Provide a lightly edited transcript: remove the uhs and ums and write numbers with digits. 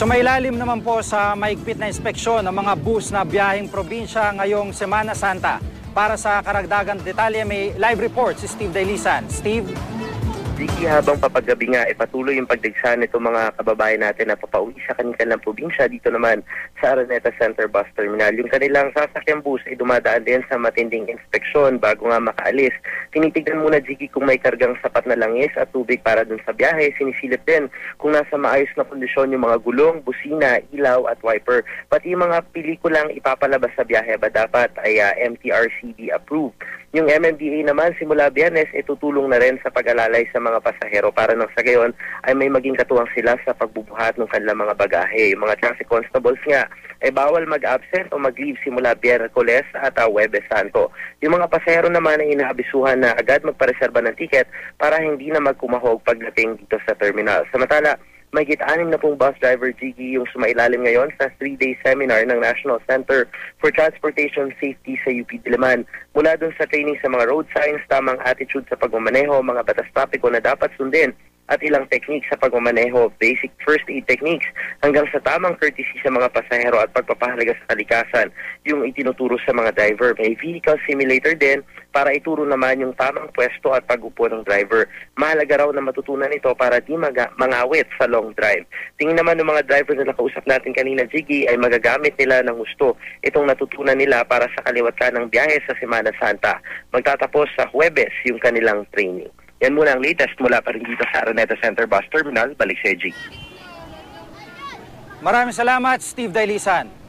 Sumailalim naman po sa mahigpit na inspeksyon ng mga bus na biyaheng probinsya ngayong Semana Santa. Para sa karagdagang detalye, may live report si Steve Dailisan. Steve? Sige, habang papagabi nga, patuloy yung pagdigsa nito mga kababayan natin na papauwi sa kanilang probinsya. Dito naman sa Araneta Center Bus Terminal. Yung kanilang sasakyang bus ay dumadaan din sa matinding inspeksyon bago nga makaalis. Tinitignan muna, Jiggy, kung may kargang sapat na langis at tubig para dun sa biyahe. Sinisilip din kung nasa maayos na kondisyon yung mga gulong, busina, ilaw at wiper. Pati yung mga pelikulang ipapalabas sa biyahe ba dapat ay MTRCB approved. Yung MMDA naman simula Biyernes tutulong na rin sa pag-alalay sa mga pasahero para nang sa gayon ay may maging katuwang sila sa pagbubuhat ng kanilang mga bagahe. Yung mga traffic constables nga ay bawal mag-absent o mag-leave simula Biyerkules at Huwebes Santo. Yung mga pasahero naman ay inaabisuhan na agad magpareserba ng tiket para hindi na magkumahog pagdating dito sa terminal. Samantala, may 6 na pong bus driver, Jiggy, yung sumailalim ngayon sa 3-day seminar ng National Center for Transportation Safety sa UP Diliman. Mula dun sa training sa mga road signs, tamang attitude sa pagmamaneho, mga batas trapiko na dapat sundin, at ilang techniques sa pagmamaneho, basic first aid techniques, hanggang sa tamang courtesy sa mga pasahero at pagpapahalaga sa kalikasan, yung itinuturo sa mga driver. May vehicle simulator din para ituro naman yung tamang pwesto at pag-upo ng driver. Mahalaga raw na matutunan ito para di mangawit sa long drive. Tingin naman ng mga driver na nakausap natin kanina, Jiggy, ay magagamit nila ng gusto itong natutunan nila para sa kaliwatan ng biyahe sa Semana Santa. Magtatapos sa Huwebes yung kanilang training. Yan muna ang latest mula pa rin dito sa Araneta Center Bus Terminal. Balik sa Jiggy. Maraming salamat, Steve Dailisan.